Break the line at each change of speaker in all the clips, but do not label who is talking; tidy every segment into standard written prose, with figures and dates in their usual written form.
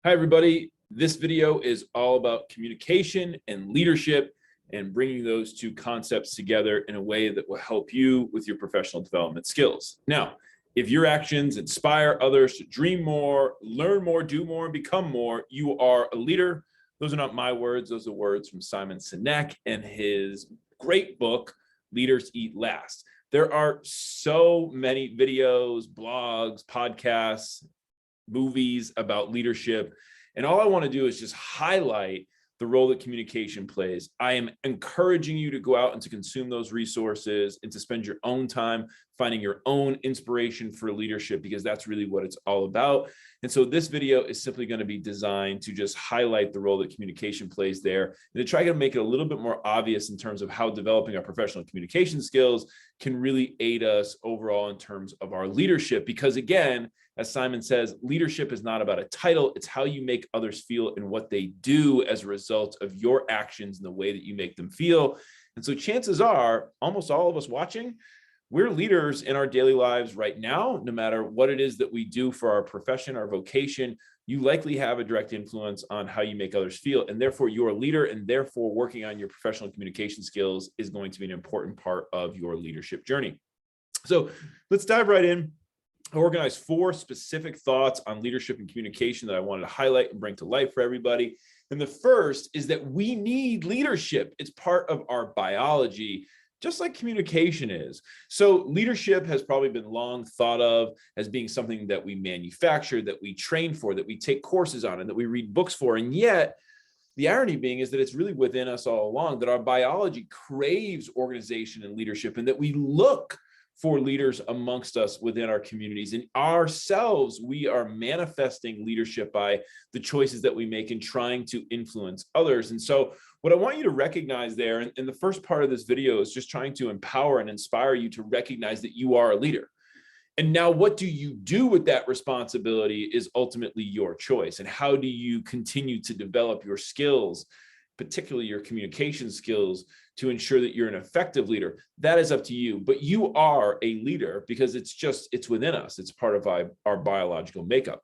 Hi, everybody. This video is all about communication and leadership and bringing those two concepts together in a way that will help you with your professional development skills. Now, if your actions inspire others to dream more, learn more, do more, and become more, you are a leader. Those are not my words. Those are words from Simon Sinek and his great book, Leaders Eat Last. There are so many videos, blogs, podcasts, movies about leadership. And all I want to do is just highlight the role that communication plays. I am encouraging you to go out and to consume those resources and to spend your own time finding your own inspiration for leadership, because that's really what it's all about. And so this video is simply going to be designed to just highlight the role that communication plays there and to try to make it a little bit more obvious in terms of how developing our professional communication skills can really aid us overall in terms of our leadership. Because again, as Simon says, leadership is not about a title. It's how you make others feel and what they do as a result of your actions and the way that you make them feel. And so chances are, almost all of us watching, we're leaders in our daily lives right now. No matter what it is that we do for our profession, our vocation, you likely have a direct influence on how you make others feel. And therefore, you're a leader, and therefore working on your professional communication skills is going to be an important part of your leadership journey. So let's dive right in. I organized 4 specific thoughts on leadership and communication that I wanted to highlight and bring to life for everybody. And the first is that we need leadership. It's part of our biology, just like communication is. So leadership has probably been long thought of as being something that we manufacture, that we train for, that we take courses on, and that we read books for. And yet, the irony being is that it's really within us all along, that our biology craves organization and leadership, and that we look for leaders amongst us within our communities. And ourselves, we are manifesting leadership by the choices that we make in trying to influence others. And so what I want you to recognize there, and the first part of this video is just trying to empower and inspire you to recognize that you are a leader. And now what do you do with that responsibility is ultimately your choice. And how do you continue to develop your skills, particularly your communication skills, to ensure that you're an effective leader? That is up to you, but you are a leader because it's within us. It's part of our biological makeup.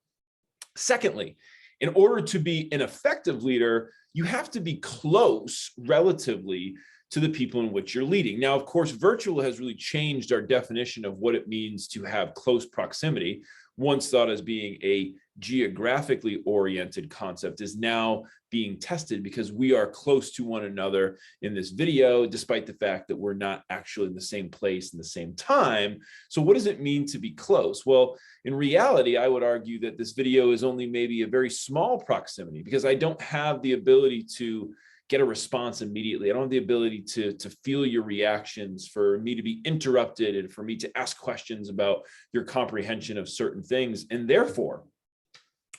Secondly, in order to be an effective leader, you have to be close relatively to the people in which you're leading. Now, of course, virtual has really changed our definition of what it means to have close proximity. Once thought as being a geographically oriented concept is now being tested because we are close to one another in this video, despite the fact that we're not actually in the same place in the same time. So what does it mean to be close? Well, in reality, I would argue that this video is only maybe a very small proximity because I don't have the ability to get a response immediately. I don't have the ability to feel your reactions, for me to be interrupted, and for me to ask questions about your comprehension of certain things. And therefore,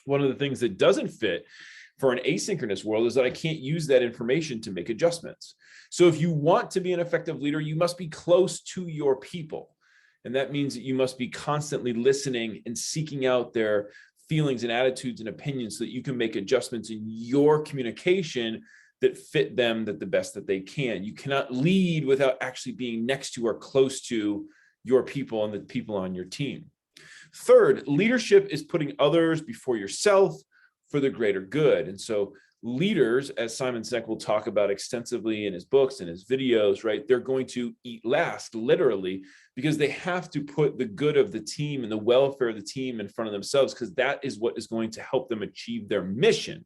one of the things that doesn't fit for an asynchronous world is that I can't use that information to make adjustments. So if you want to be an effective leader, you must be close to your people. And that means that you must be constantly listening and seeking out their feelings and attitudes and opinions so that you can make adjustments in your communication that fit them the best that they can. You cannot lead without actually being next to or close to your people and the people on your team. Third, leadership is putting others before yourself for the greater good. And so leaders, as Simon Sinek will talk about extensively in his books and his videos, right, they're going to eat last, literally, because they have to put the good of the team and the welfare of the team in front of themselves, because that is what is going to help them achieve their mission.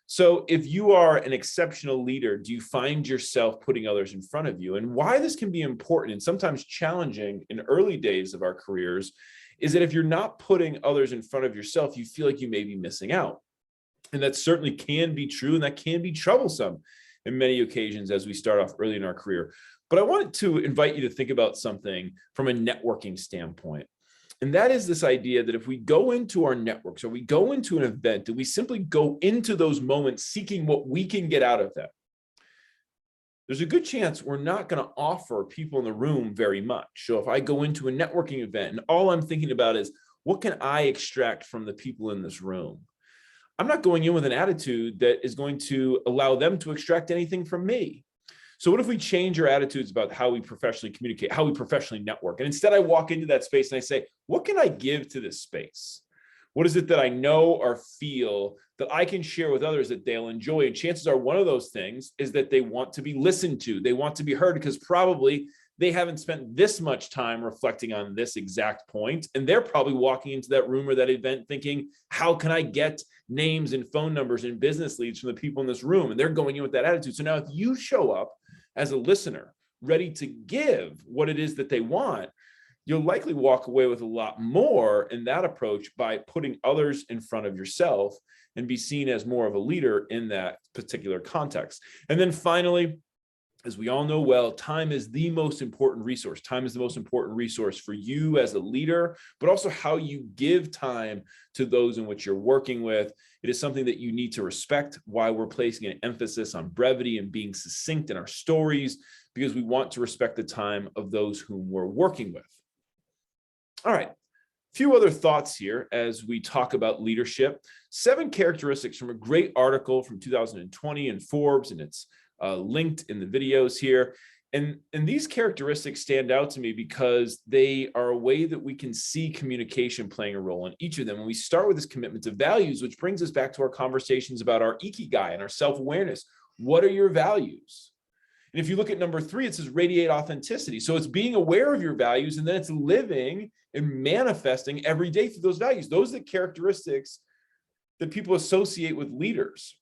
So if you are an exceptional leader, do you find yourself putting others in front of you? And why this can be important and sometimes challenging in early days of our careers is that if you're not putting others in front of yourself, you feel like you may be missing out. And that certainly can be true, and that can be troublesome in many occasions as we start off early in our career. But I wanted to invite you to think about something from a networking standpoint. And that is this idea that if we go into our networks or we go into an event, and we simply go into those moments seeking what we can get out of them, there's a good chance we're not going to offer people in the room very much. So if I go into a networking event and all I'm thinking about is, what can I extract from the people in this room? I'm not going in with an attitude that is going to allow them to extract anything from me. So what if we change our attitudes about how we professionally communicate, how we professionally network? And instead I walk into that space and I say, what can I give to this space? What is it that I know or feel that I can share with others that they'll enjoy? And chances are one of those things is that they want to be listened to. They want to be heard because probably they haven't spent this much time reflecting on this exact point. And they're probably walking into that room or that event thinking, how can I get names and phone numbers and business leads from the people in this room? And they're going in with that attitude. So now if you show up as a listener, ready to give what it is that they want, you'll likely walk away with a lot more in that approach by putting others in front of yourself and be seen as more of a leader in that particular context. And then finally, as we all know well, time is the most important resource. Time is the most important resource for you as a leader, but also how you give time to those in which you're working with. It is something that you need to respect, why we're placing an emphasis on brevity and being succinct in our stories, because we want to respect the time of those whom we're working with. All right, a few other thoughts here as we talk about leadership. 7 characteristics from a great article from 2020 in Forbes, and it's linked in the videos here. And these characteristics stand out to me because they are a way that we can see communication playing a role in each of them. And we start with this commitment to values, which brings us back to our conversations about our ikigai and our self-awareness. What are your values? And if you look at number 3, it says radiate authenticity. So it's being aware of your values, and then it's living and manifesting every day through those values. Those are the characteristics that people associate with leaders.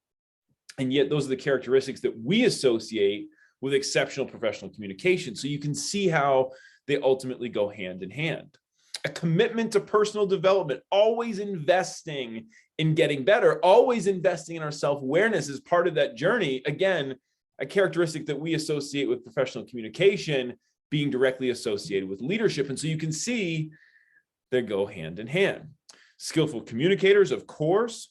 And yet those are the characteristics that we associate with exceptional professional communication. So you can see how they ultimately go hand in hand. A commitment to personal development, always investing in getting better, always investing in our self-awareness is part of that journey. Again, a characteristic that we associate with professional communication being directly associated with leadership. And so you can see they go hand in hand. Skillful communicators, of course,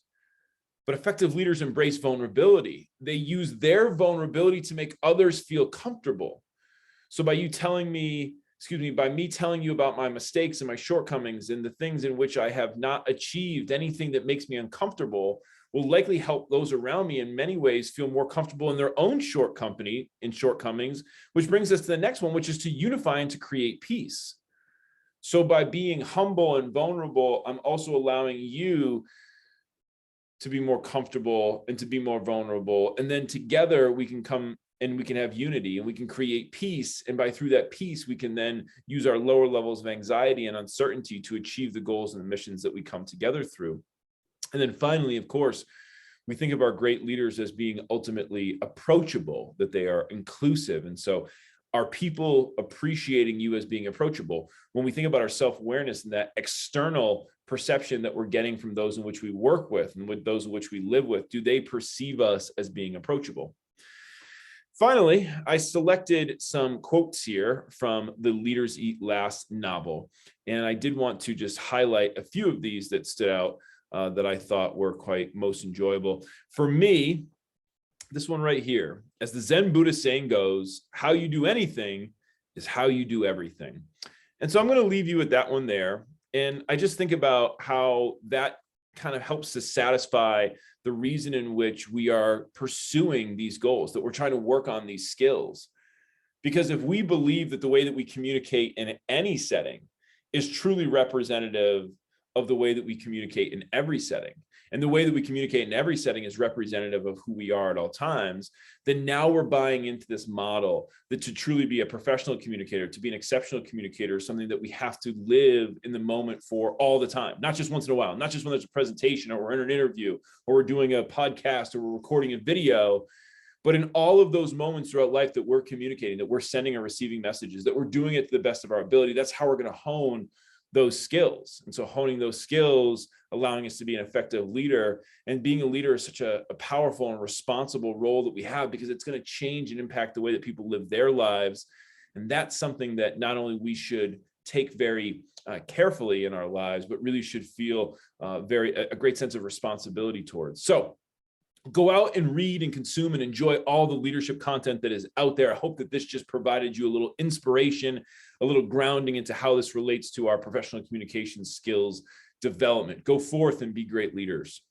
but effective leaders embrace vulnerability. They use their vulnerability to make others feel comfortable. So by me telling you about my mistakes and my shortcomings and the things in which I have not achieved, anything that makes me uncomfortable, will likely help those around me in many ways feel more comfortable in their own shortcomings, which brings us to the next one, which is to unify and to create peace. So by being humble and vulnerable, I'm also allowing you to be more comfortable and to be more vulnerable. And then together we can come and we can have unity and we can create peace. And through that peace, we can then use our lower levels of anxiety and uncertainty to achieve the goals and the missions that we come together through. And then finally, of course, we think of our great leaders as being ultimately approachable, that they are inclusive. And so are people appreciating you as being approachable? When we think about our self-awareness and that external perception that we're getting from those in which we work with and with those in which we live with, do they perceive us as being approachable? Finally, I selected some quotes here from the Leaders Eat Last novel. And I did want to just highlight a few of these that stood out that I thought were quite most enjoyable. For me, this one right here, as the Zen Buddhist saying goes, how you do anything is how you do everything. And so I'm going to leave you with that one there. And I just think about how that kind of helps to satisfy the reason in which we are pursuing these goals, that we're trying to work on these skills. Because if we believe that the way that we communicate in any setting is truly representative of the way that we communicate in every setting, and the way that we communicate in every setting is representative of who we are at all times, then now we're buying into this model that to truly be a professional communicator, to be an exceptional communicator, is something that we have to live in the moment for all the time, not just once in a while, not just when there's a presentation or we're in an interview or we're doing a podcast or we're recording a video, but in all of those moments throughout life that we're communicating, that we're sending or receiving messages, that we're doing it to the best of our ability. That's how we're going to hone those skills. And so honing those skills, allowing us to be an effective leader, and being a leader is such a powerful and responsible role that we have, because it's going to change and impact the way that people live their lives. And that's something that not only we should take very carefully in our lives, but really should feel a great sense of responsibility towards. So go out and read and consume and enjoy all the leadership content that is out there. I hope that this just provided you a little inspiration, a little grounding into how this relates to our professional communication skills development. Go forth and be great leaders.